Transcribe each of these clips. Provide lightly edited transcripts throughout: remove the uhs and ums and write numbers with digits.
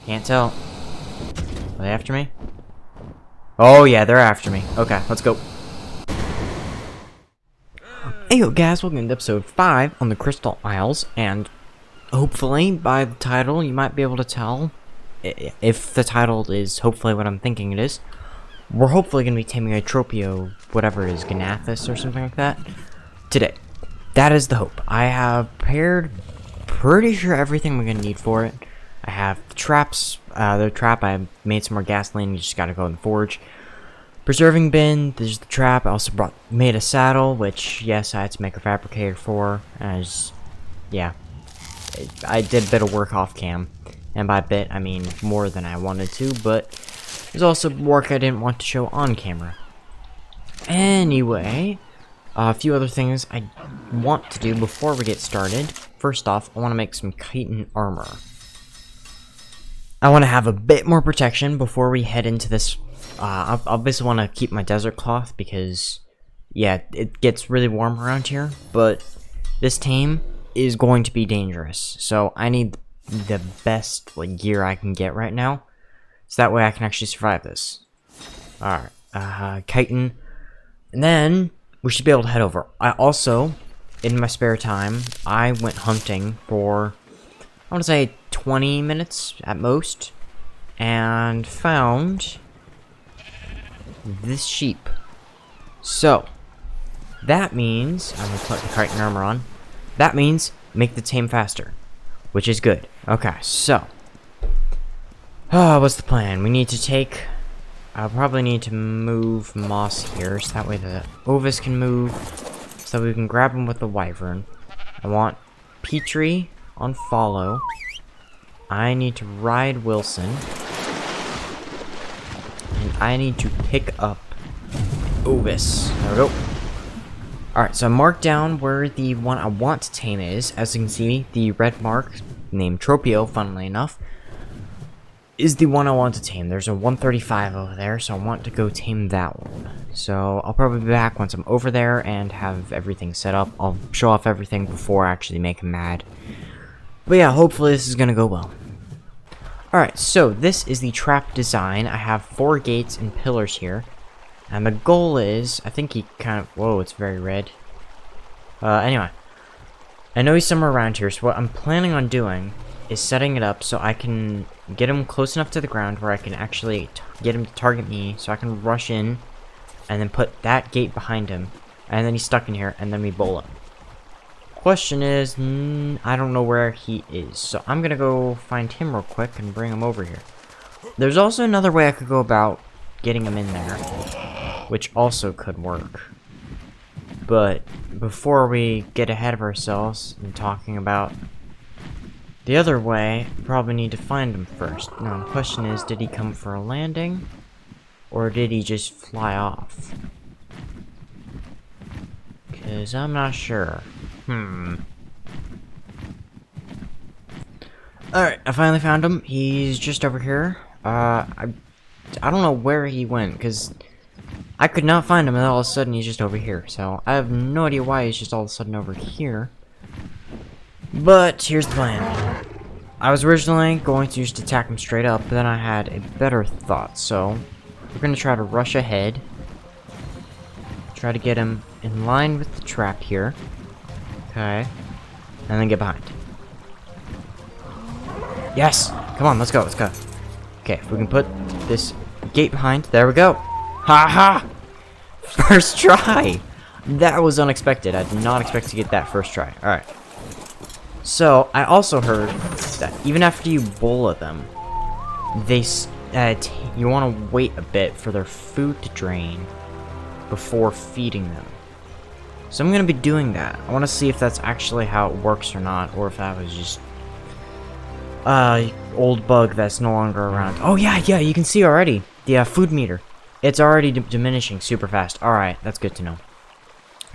Can't tell. Are they after me? Oh yeah, they're after me. Okay, let's go. Hey yo guys, welcome to episode 5 on the Crystal Isles, and hopefully by the title you might be able to tell, if the title is hopefully what I'm thinking it is, we're hopefully going to be taming a Tropeognathus or something like that today. That is the hope. I have prepared pretty sure everything we're going to need for it. I have the traps, the trap, I made some more gasoline, you just gotta go in the forge. Preserving bin, there's the trap, I also made a saddle, which, yes, I had to make a fabricator for, as, yeah. I did a bit of work off cam, and by bit, I mean more than I wanted to, but there's also work I didn't want to show on camera. Anyway, a few other things I want to do before we get started. First off, I want to make some Cretan Armor. I want to have a bit more protection before we head into this. I obviously want to keep my desert cloth because, yeah, it gets really warm around here, but this tame is going to be dangerous, so I need the best gear I can get right now, so that way I can actually survive this. Alright, chitin, and then we should be able to head over. I also, in my spare time, I went hunting for, I want to say 20 minutes at most, and found this sheep. So that means I'm gonna put the Cretan Armor on. That means make the tame faster, which is good. Okay, so what's the plan? We need to take, I'll probably need to move moss here so that way the ovis can move, so we can grab him with the wyvern. I want Petrie on follow. I need to ride Wilson. And I need to pick up Ovis. There we go. Alright, so I marked down where the one I want to tame is. As you can see, the red mark, named Tropeo, funnily enough, is the one I want to tame. There's a 135 over there, so I want to go tame that one. So I'll probably be back once I'm over there and have everything set up. I'll show off everything before I actually make him mad. But yeah, hopefully this is gonna go well. Alright, so this is the trap design. I have 4 gates and pillars here. And the goal is, I think he kind of, whoa, it's very red. Anyway. I know he's somewhere around here, so what I'm planning on doing is setting it up so I can get him close enough to the ground where I can actually get him to target me, so I can rush in and then put that gate behind him. And then he's stuck in here, and then we bowl him. Question is, I don't know where he is, so I'm gonna go find him real quick and bring him over here. There's also another way I could go about getting him in there, which also could work. But before we get ahead of ourselves and talking about the other way, we probably need to find him first. Now the question is, did he come for a landing, or did he just fly off? Because I'm not sure. Alright, I finally found him. He's just over here. I don't know where he went, because I could not find him, and all of a sudden he's just over here. So I have no idea why he's just all of a sudden over here. But here's the plan. I was originally going to just attack him straight up, but then I had a better thought. So we're going to try to rush ahead. Try to get him in line with the trap here. Okay. And then get behind. Yes! Come on, let's go, let's go. Okay, if we can put this gate behind. There we go. Ha ha! First try! That was unexpected. I did not expect to get that first try. Alright. So, I also heard that even after you bullet them, they you want to wait a bit for their food to drain before feeding them. So I'm going to be doing that. I want to see if that's actually how it works or not, or if that was just old bug that's no longer around. Oh yeah, you can see already the food meter. It's already diminishing super fast. Alright, that's good to know.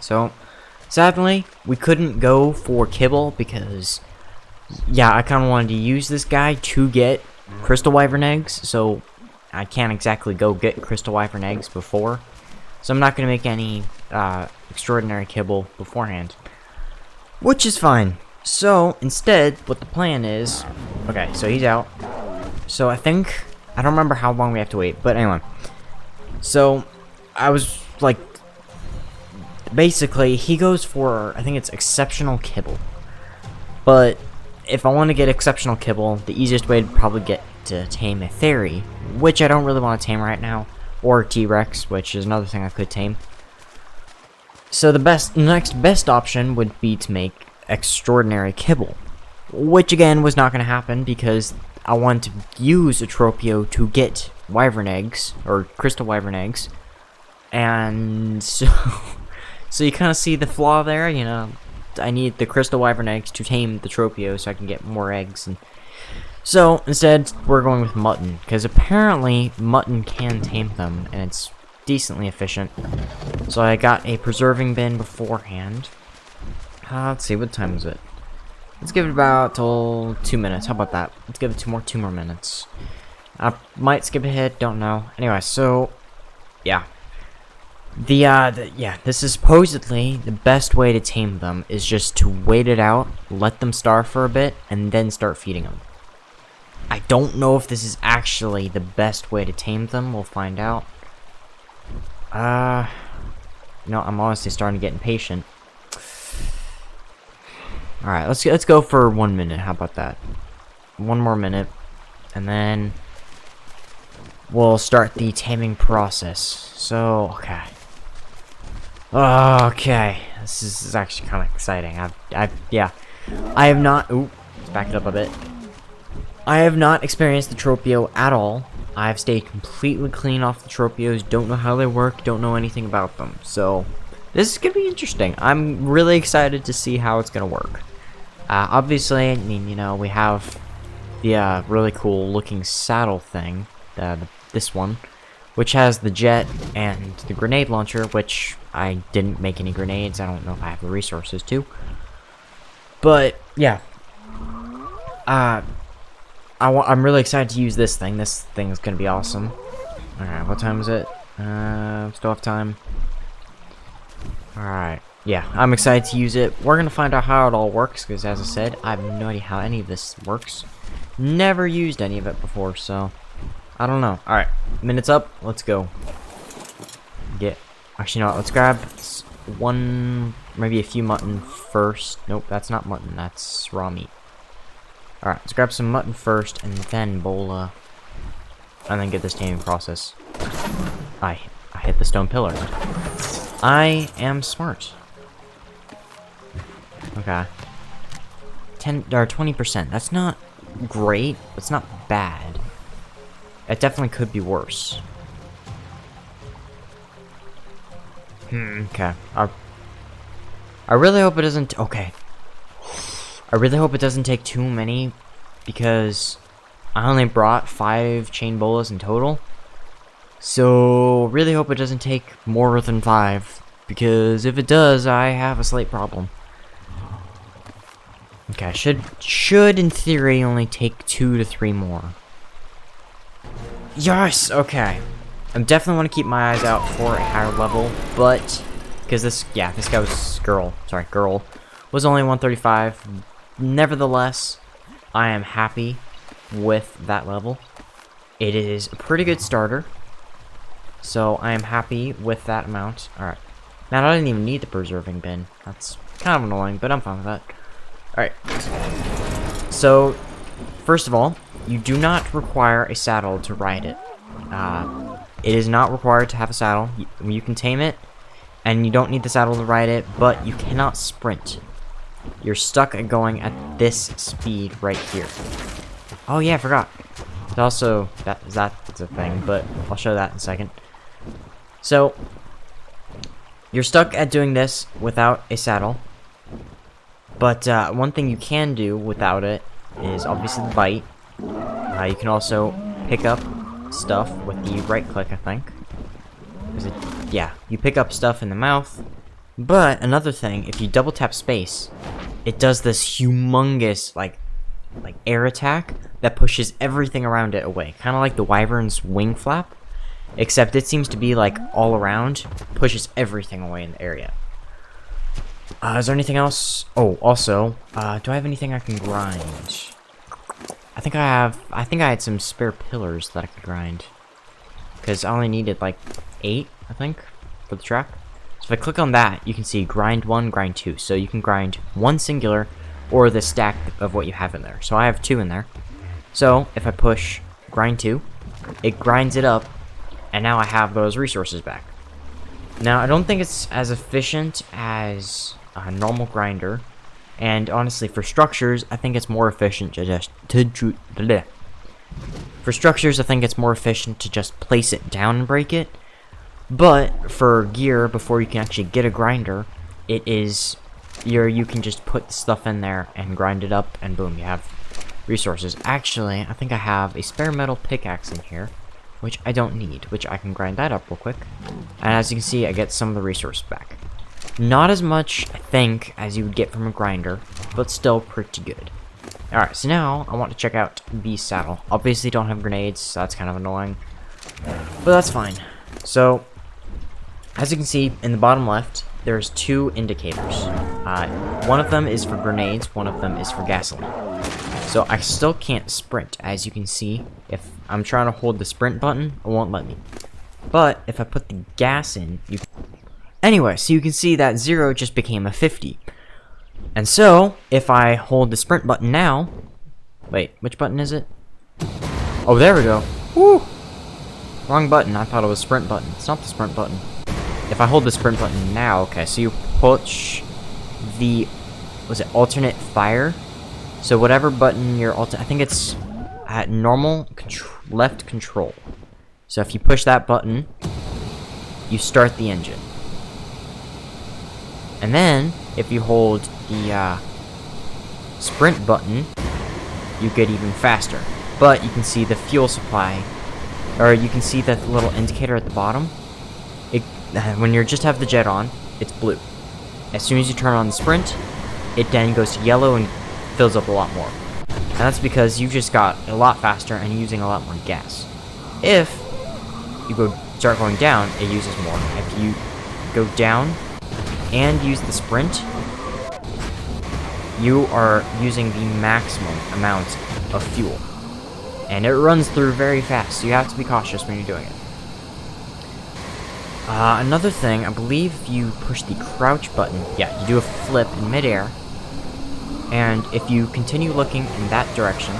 So, sadly, we couldn't go for kibble because, yeah, I kind of wanted to use this guy to get crystal wyvern eggs, so I can't exactly go get crystal wyvern eggs before. So I'm not going to make any extraordinary kibble beforehand, which is fine. So instead, what the plan is, okay, so he's out. So I think, I don't remember how long we have to wait, but anyway. So, I was like, basically, he goes for, I think it's exceptional kibble. But, if I want to get exceptional kibble, the easiest way to probably get to tame a fairy, which I don't really want to tame right now, or T-Rex, which is another thing I could tame. So the next best option would be to make extraordinary kibble, which again was not going to happen because I want to use a Tropeo to get wyvern eggs, or crystal wyvern eggs, and so, so you kind of see the flaw there, you know, I need the crystal wyvern eggs to tame the Tropeo so I can get more eggs, and so instead we're going with mutton, because apparently mutton can tame them, and it's decently efficient. So I got a preserving bin beforehand. Let's see, what time is it? Let's give it about till 2 minutes. How about that? Let's give it two more minutes. I might skip ahead, don't know. Anyway, so yeah. This is supposedly the best way to tame them is just to wait it out, let them starve for a bit, and then start feeding them. I don't know if this is actually the best way to tame them. We'll find out. No, I'm honestly starting to get impatient. Alright, let's go for 1 minute. How about that? 1 more minute, and then we'll start the taming process. So, okay. Okay, this is actually kind of exciting. I have not. Ooh, let's back it up a bit. I have not experienced the Tropeo at all. I've stayed completely clean off the Tropeos, don't know how they work, don't know anything about them. So, this is going to be interesting. I'm really excited to see how it's going to work. Obviously, I mean, you know, we have the really cool looking saddle thing, this one, which has the jet and the grenade launcher, which I didn't make any grenades. I don't know if I have the resources to. But, yeah. I'm really excited to use this thing. This thing is going to be awesome. Alright, what time is it? Still have time. Alright, yeah, I'm excited to use it. We're going to find out how it all works, because as I said, I have no idea how any of this works. Never used any of it before, so I don't know. Alright, minutes up, let's go. Actually, no, let's grab maybe a few mutton first. Nope, that's not mutton, that's raw meat. Alright, let's grab some mutton first, and then bola, and then get this taming process. I hit the stone pillar. I am smart. Okay. 20%. That's not great, but it's not bad. It definitely could be worse. Okay. I really hope it doesn't. Okay. I really hope it doesn't take too many, because I only brought 5 chain bolas in total. So, really hope it doesn't take more than 5, because if it does, I have a slight problem. Okay, should in theory only take 2 to 3 more. Yes! Okay. I definitely want to keep my eyes out for a higher level, but because this guy was girl was only 135. Nevertheless, I am happy with that level. It is a pretty good starter, so I am happy with that amount. Alright. Now, I didn't even need the preserving bin. That's kind of annoying, but I'm fine with that. Alright. So, first of all, you do not require a saddle to ride it. It is not required to have a saddle. You can tame it, and you don't need the saddle to ride it, but you cannot sprint. You're stuck at going at this speed right here. Oh yeah, I forgot. It's also, that's a thing, but I'll show that in a second. So, you're stuck at doing this without a saddle. But one thing you can do without it is obviously the bite. You can also pick up stuff with the right click, I think. You pick up stuff in the mouth. But another thing, if you double tap space, it does this humongous like air attack that pushes everything around it away, kind of like the wyvern's wing flap, except it seems to be like all around, pushes everything away in the area. Is there anything else? Oh, also, do I have anything I can grind? I think I had some spare pillars that I could grind. Because I only needed like 8, I think, for the trap. So if I click on that, you can see grind 1, grind 2. So you can grind 1 singular or the stack of what you have in there. So I have 2 in there. So if I push grind 2, it grinds it up, and now I have those resources back. Now, I don't think it's as efficient as a normal grinder. And honestly, for structures, I think it's more efficient to just For structures, I think it's more efficient to just place it down and break it. But for gear, before you can actually get a grinder, it is you can just put stuff in there and grind it up, and boom, you have resources. Actually, I think I have a spare metal pickaxe in here, which I don't need, which I can grind that up real quick. And as you can see, I get some of the resources back. Not as much, I think, as you would get from a grinder, but still pretty good. Alright, so now I want to check out the saddle. Obviously don't have grenades, so that's kind of annoying. But that's fine. So, as you can see in the bottom left, there's 2 indicators. One of them is for grenades, one of them is for gasoline. So I still can't sprint, as you can see. If I'm trying to hold the sprint button, it won't let me. But if I put the gas in, you can... Anyway, so you can see that 0 just became a 50. And so, if I hold the sprint button now... Wait, which button is it? Oh, there we go. Woo! Wrong button. I thought it was sprint button. It's not the sprint button. If I hold the sprint button now, okay, so you push the... Was it alternate fire? So whatever button you're I think it's at normal left control. So if you push that button, you start the engine. And then, if you hold the sprint button, you get even faster. But you can see the fuel supply, or you can see that little indicator at the bottom. When you just have the jet on, it's blue. As soon as you turn on the sprint, it then goes to yellow and fills up a lot more. And that's because you just got a lot faster and using a lot more gas. If you start going down, it uses more. If you go down and use the sprint, you are using the maximum amount of fuel. And it runs through very fast, so you have to be cautious when you're doing it. Another thing, I believe if you push the crouch button, yeah, you do a flip in midair, and if you continue looking in that direction,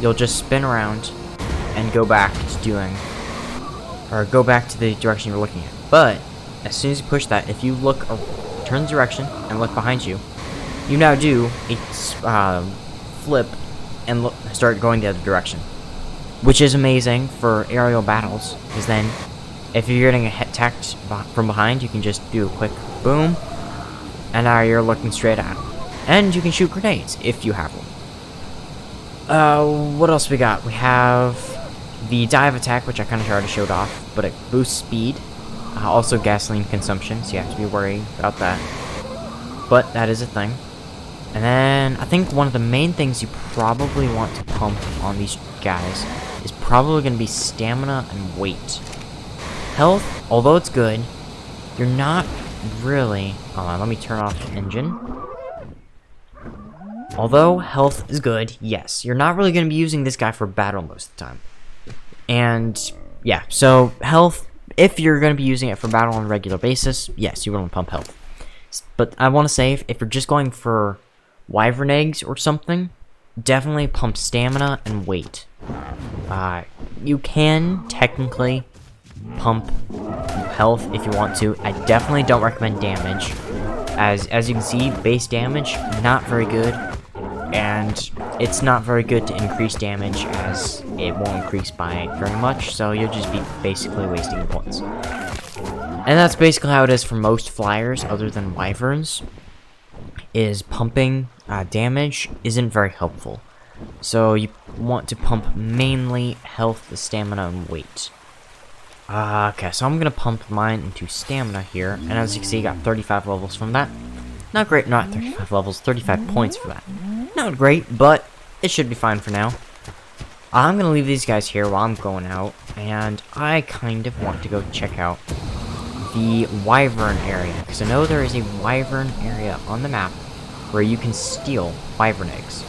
you'll just spin around and go back to go back to the direction you're looking at. But as soon as you push that, if you look, turn the direction and look behind you, you now do a flip and start going the other direction, which is amazing for aerial battles. Because then, if you're getting attacked from behind, you can just do a quick boom, and now you're looking straight at them. And you can shoot grenades if you have them. What else we got? We have the dive attack, which I kind of already showed off, but it boosts speed. Also gasoline consumption, so you have to be worried about that. But that is a thing. And then, I think one of the main things you probably want to pump on these guys is probably going to be stamina and weight. Health, although it's good, you're not really... Hold on, let me turn off the engine. Although health is good, yes, you're not really going to be using this guy for battle most of the time. And, yeah, so health, if you're going to be using it for battle on a regular basis, yes, you want to pump health. But I want to say, if you're just going for Wyvern eggs or something, definitely pump stamina and weight. You can technically pump health if you want to. I definitely don't recommend damage. As you can see, base damage, not very good. And it's not very good to increase damage, as it won't increase by very much, so you'll just be basically wasting your points. And that's basically how it is for most flyers, other than Wyverns, is pumping damage isn't very helpful. So you want to pump mainly health, stamina, and weight. Okay, so I'm gonna pump mine into stamina here, and as you can see, I got 35 levels from that. Not great, not 35 levels, 35 points for that. Not great, but it should be fine for now. I'm gonna leave these guys here while I'm going out, and I kind of want to go check out the Wyvern area, because I know there is a Wyvern area on the map where you can steal Wyvern eggs.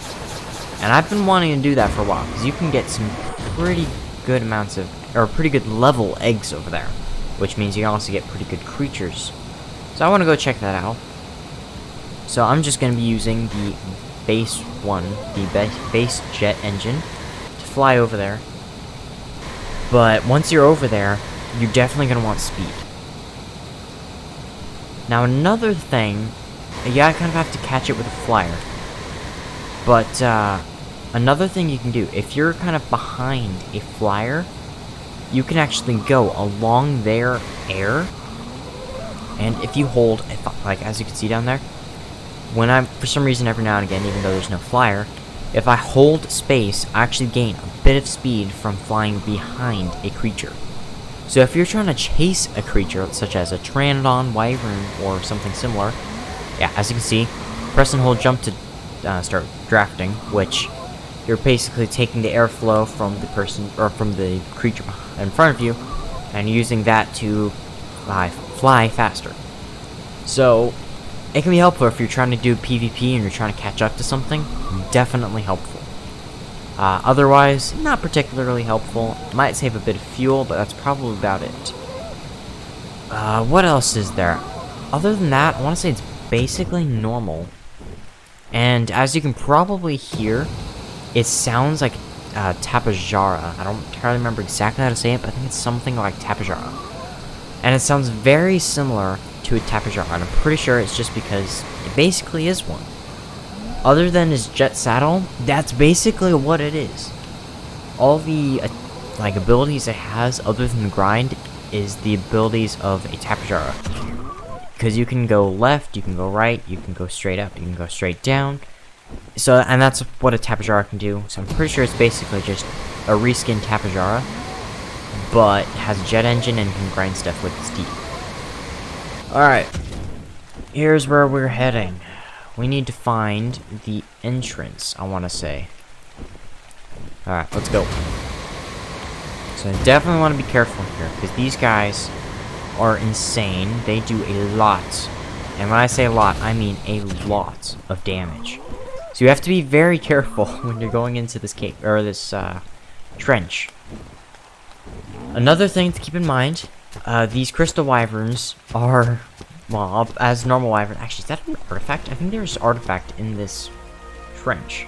And I've been wanting to do that for a while, because you can get some pretty good amounts of, or pretty good level eggs over there. Which means you can also get pretty good creatures. So I want to go check that out. So I'm just going to be using the base one, the base jet engine, to fly over there. But once you're over there, you're definitely going to want speed. Now another thing, yeah, I kind of have to catch it with a flyer. But another thing you can do, if you're kind of behind a flyer, you can actually go along their air, and if you hold, like as you can see down there, when for some reason every now and again, even though there's no flyer, if I hold space, I actually gain a bit of speed from flying behind a creature. So if you're trying to chase a creature, such as a Pteranodon, Wyvern, or something similar, yeah, as you can see, press and hold jump to start drafting, which you're basically taking the airflow from the person, or from the creature in front of you, and using that to fly faster. So, it can be helpful if you're trying to do PvP and you're trying to catch up to something. Definitely helpful. Otherwise, not particularly helpful. Might save a bit of fuel, but that's probably about it. What else is there? Other than that, I want to say it's basically normal. And as you can probably hear, it sounds like Tapejara. I don't entirely remember exactly how to say it, but I think it's something like Tapejara. And it sounds very similar to a Tapejara, and I'm pretty sure it's just because it basically is one. Other than his jet saddle, that's basically what it is. All the like abilities it has, other than the grind, is the abilities of a Tapejara. Because you can go left, you can go right, you can go straight up, you can go straight down. So, and that's what a Tapejara can do. So I'm pretty sure it's basically just a reskinned Tapejara, but has a jet engine and can grind stuff with its teeth. Alright, here's where we're heading. We need to find the entrance, I want to say. Alright, let's go. So I definitely want to be careful here, because these guys are insane. They do a lot. And when I say a lot, I mean a lot of damage. So you have to be very careful when you're going into this cave, or this trench. Another thing to keep in mind, these crystal wyverns are, well, as normal wyvern. Actually, is that an artifact? I think there's an artifact in this trench.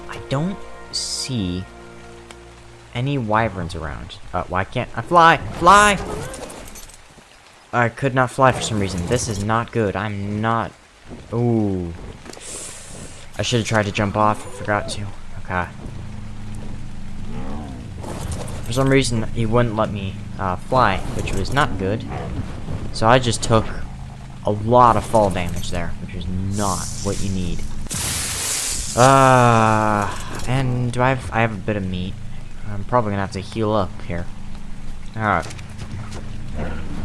I don't see any wyverns around. Why can't I fly? Fly! I could not fly for some reason. This is not good. I'm not. Ooh. I should have tried to jump off. I forgot to. Okay. For some reason, he wouldn't let me fly, which was not good. So I just took a lot of fall damage there, which is not what you need. And I have a bit of meat. I'm probably gonna have to heal up here. Alright.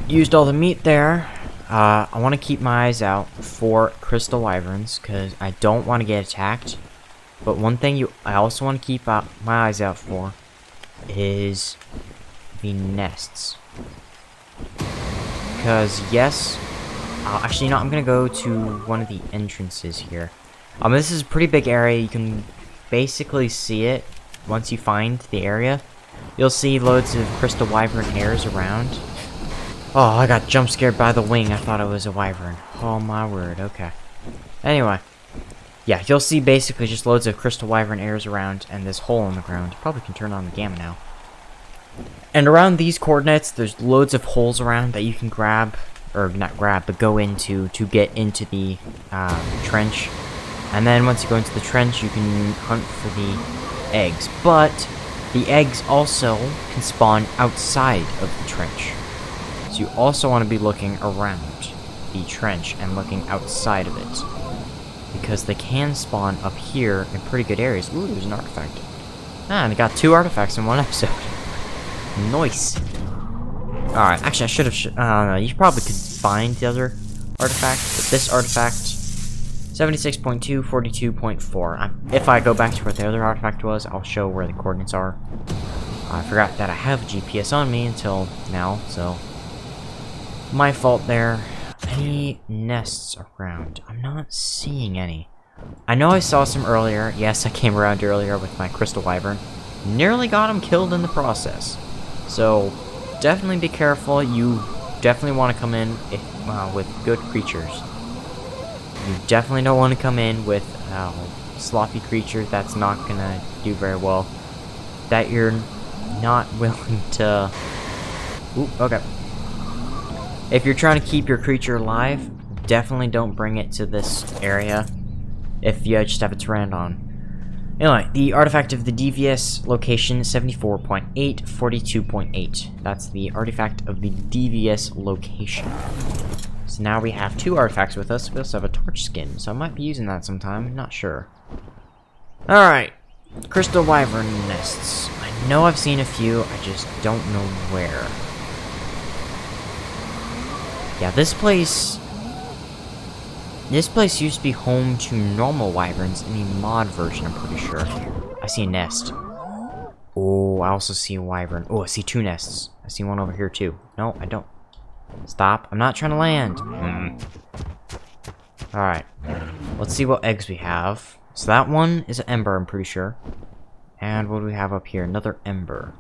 Used all the meat there. I want to keep my eyes out for crystal wyverns, because I don't want to get attacked. But one thing I also want to keep my eyes out for is the nests. Because, yes, actually, no, I'm going to go to one of the entrances here. This is a pretty big area. You can basically see it once you find the area. You'll see loads of crystal wyvern hairs around. Oh, I got jump scared by the wing. I thought it was a wyvern. Oh my word, okay. Anyway. Yeah, you'll see basically just loads of crystal wyvern airs around and this hole in the ground. Probably can turn on the gamma now. And around these coordinates, there's loads of holes around that you can grab, or not grab, but go into to get into the trench. And then once you go into the trench, you can hunt for the eggs. But the eggs also can spawn outside of the trench. So you also want to be looking around the trench and looking outside of it, because they can spawn up here in pretty good areas. Ooh, there's an artifact. Ah, they got 2 artifacts in one episode. Nice. Alright, actually I should have, you probably could find the other artifact, but this artifact, 76.2, 42.4. If I go back to where the other artifact was, I'll show where the coordinates are. I forgot that I have a GPS on me until now, so my fault there. Any nests around? I'm not seeing any. I know I saw some earlier. Yes, I came around earlier with my Crystal Wyvern. Nearly got him killed in the process. So, definitely be careful. You definitely want to come in with good creatures. You definitely don't want to come in with sloppy creatures. That's not going to do very well. That you're not willing to... Ooh, okay. If you're trying to keep your creature alive, definitely don't bring it to this area. If you just have its rand on. Anyway, the artifact of the Devious, location 74.8, 42.8. That's the artifact of the Devious location. So now we have 2 artifacts with us. We also have a torch skin, so I might be using that sometime. I'm not sure. Alright. Crystal Wyvern nests. I know I've seen a few, I just don't know where. Yeah, this place used to be home to normal wyverns in the mod version, I'm pretty sure. I see a nest. Oh, I also see a wyvern. Oh, I see 2 nests. I see one over here too. No, I don't. Stop. I'm not trying to land. Alright. Let's see what eggs we have. So that one is an ember, I'm pretty sure. And what do we have up here? Another ember.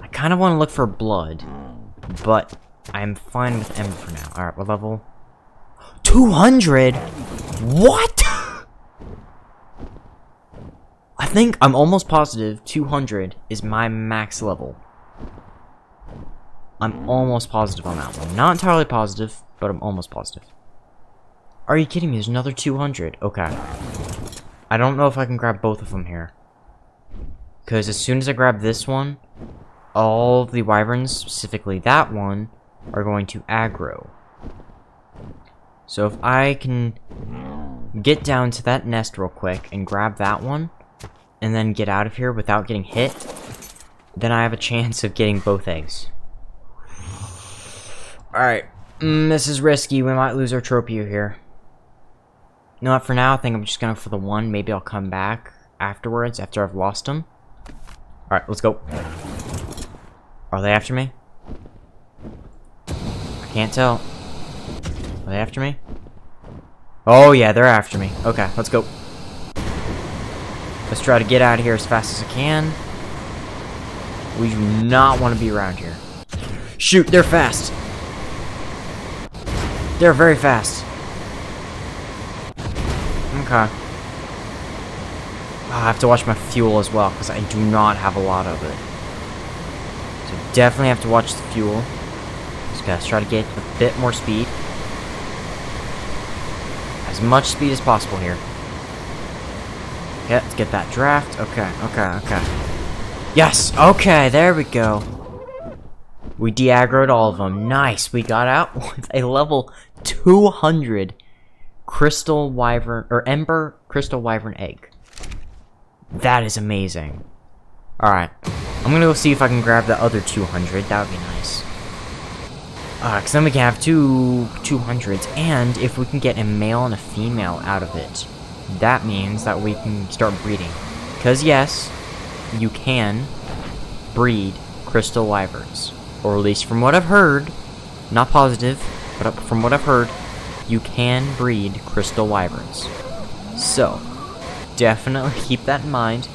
I kind of want to look for blood, but I'm fine with ember for now. Alright, what level? 200? What? I think I'm almost positive 200 is my max level. I'm almost positive on that one. Not entirely positive, but I'm almost positive. Are you kidding me? There's another 200. Okay. I don't know if I can grab both of them here. Because as soon as I grab this one, all of the wyverns, specifically that one, are going to aggro. So if I can get down to that nest real quick and grab that one, and then get out of here without getting hit, then I have a chance of getting both eggs. Alright, this is risky. We might lose our Tropeo here. You know what, for now, I think I'm just gonna go for the one. Maybe I'll come back afterwards, after I've lost him. Alright, let's go. Are they after me? I can't tell. Are they after me? Oh yeah, they're after me. Okay, let's go. Let's try to get out of here as fast as I can. We do not want to be around here. Shoot, they're fast. They're very fast. Okay. I have to watch my fuel as well, because I do not have a lot of it. So definitely have to watch the fuel. Just gotta try to get a bit more speed. As much speed as possible here. Yeah, let's get that draft. Okay, okay. Yes! Okay, there we go. We de-aggroed all of them. Nice! We got out with a level 200 Crystal Wyvern, or Ember Crystal Wyvern egg. That is amazing. Alright. I'm gonna go see if I can grab the other 200. That would be nice. Because then we can have 2 200s, and if we can get a male and a female out of it, that means that we can start breeding. Because yes, you can breed Crystal Wyverns. Or at least from what I've heard, not positive, but from what I've heard, you can breed Crystal Wyverns. So, definitely keep that in mind.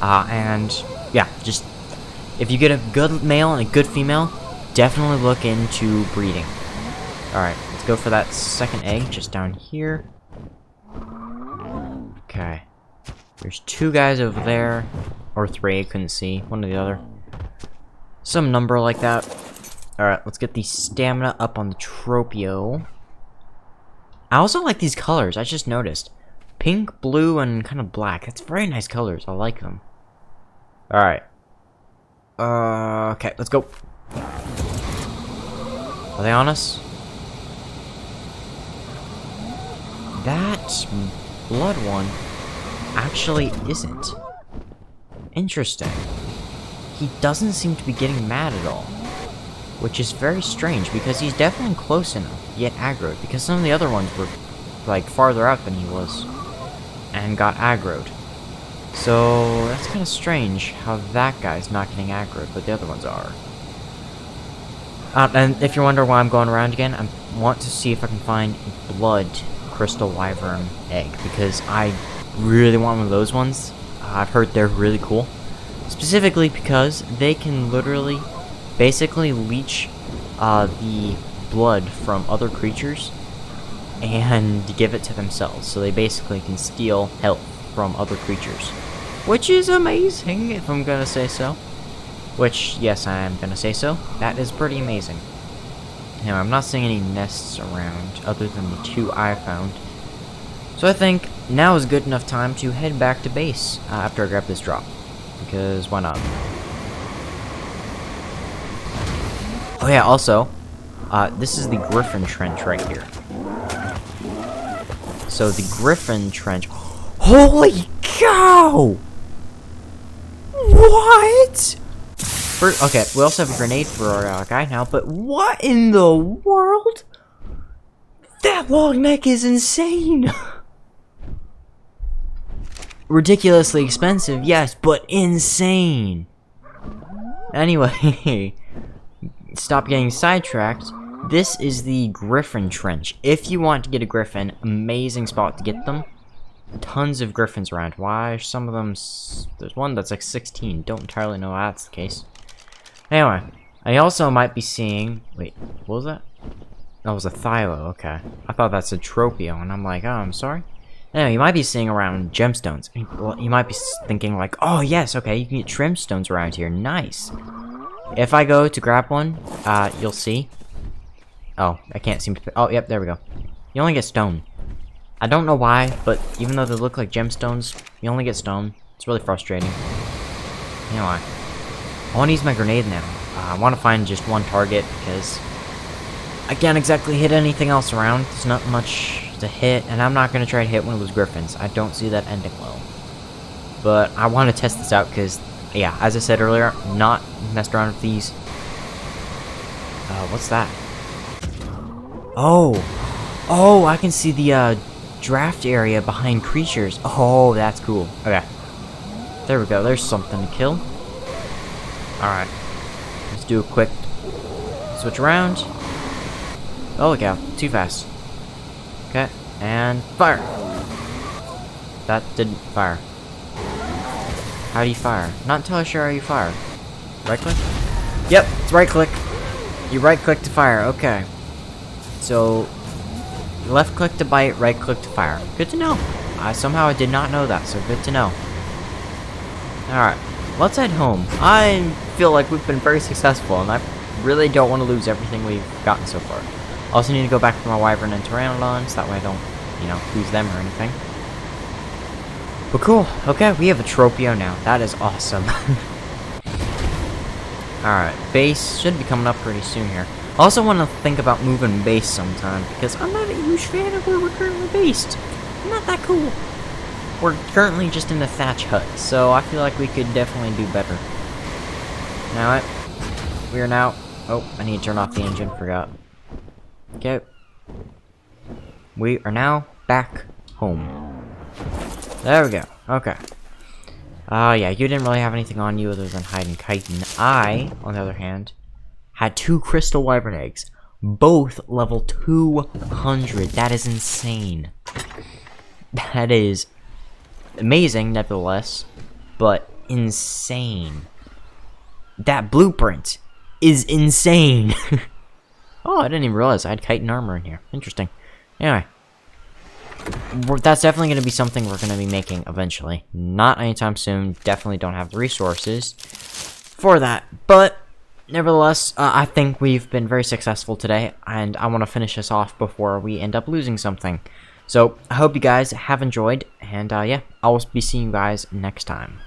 And, yeah, just, if you get a good male and a good female, definitely look into breeding. Alright, let's go for that second egg, just down here. Okay. There's 2 guys over there. Or 3, I couldn't see. One or the other. Some number like that. Alright, let's get the stamina up on the Tropeo. I also like these colors, I just noticed. Pink, blue, and kind of black. That's very nice colors, I like them. Alright. Okay, let's go. Are they on us? That blood one actually isn't. Interesting. He doesn't seem to be getting mad at all. Which is very strange, because he's definitely close enough, yet aggroed. Because some of the other ones were, like, farther out than he was. And got aggroed. So, that's kind of strange, how that guy's not getting aggroed, but the other ones are. And if you're wondering why I'm going around again, I want to see if I can find blood crystal wyvern egg because I really want one of those ones. I've heard they're really cool. Specifically because they can literally basically leech the blood from other creatures and give it to themselves. So they basically can steal health from other creatures. Which is amazing, if I'm gonna say so. Which, yes, I am gonna say so. That is pretty amazing. Now, I'm not seeing any nests around other than the 2 I found. So I think now is good enough time to head back to base after I grab this drop. Because why not? Oh yeah, also, this is the Griffin Trench right here. So the Griffin Trench... Holy cow! What? Okay, we also have a grenade for our guy now, but what in the world? That long neck is insane! Ridiculously expensive, yes, but insane! Anyway, stop getting sidetracked. This is the Griffin Trench. If you want to get a griffin, amazing spot to get them. Tons of griffins around. Why? Some of them... There's one that's like 16. Don't entirely know why that's the case. Anyway, I also might be seeing... Wait, what was that? That was a Thylo, okay. I thought that's a Tropeo, and I'm like, oh, I'm sorry. Anyway, you might be seeing around gemstones. Well, you might be thinking like, oh yes, okay, you can get trim stones around here. Nice. If I go to grab one, you'll see. Oh, I can't seem to... Oh, yep, there we go. You only get stone. I don't know why, but even though they look like gemstones, you only get stone. It's really frustrating. Anyway, I want to use my grenade now. I want to find just one target because I can't exactly hit anything else around. There's not much to hit, and I'm not going to try to hit one of those griffins. I don't see that ending well. But I want to test this out because, yeah, as I said earlier, not messed around with these. What's that? Oh, I can see the draft area behind creatures. Oh, that's cool. Okay. There we go. There's something to kill. Alright. Let's do a quick switch around. Oh, look out. Too fast. Okay. And fire. That didn't fire. How do you fire? Not entirely sure how you fire. Right click? Yep, it's right click. You right click to fire. Okay. So, left click to bite, right click to fire. Good to know. Somehow I did not know that, so good to know. Alright, let's head home. I feel like we've been very successful, and I really don't want to lose everything we've gotten so far. Also need to go back for my Wyvern and Pteranodons, that way I don't, lose them or anything. But cool, okay, we have a Tropeo now. That is awesome. Alright, base should be coming up pretty soon here. I also want to think about moving base sometime, because I'm not a huge fan of where we're currently based. Not that cool. We're currently just in a thatch hut, so I feel like we could definitely do better. Now, we are now... Oh, I need to turn off the engine, forgot. Okay. We are now back home. There we go, okay. Yeah, you didn't really have anything on you other than hide and chitin. I, on the other hand, had 2 crystal wyvern eggs, both level 200. That is insane. That is amazing, nevertheless, but insane. That blueprint is insane. Oh, I didn't even realize I had Cretan Armor in here. Interesting. Anyway, that's definitely going to be something we're going to be making eventually. Not anytime soon. Definitely don't have the resources for that, but nevertheless, I think we've been very successful today, and I want to finish this off before we end up losing something. So, I hope you guys have enjoyed, and yeah, I'll be seeing you guys next time.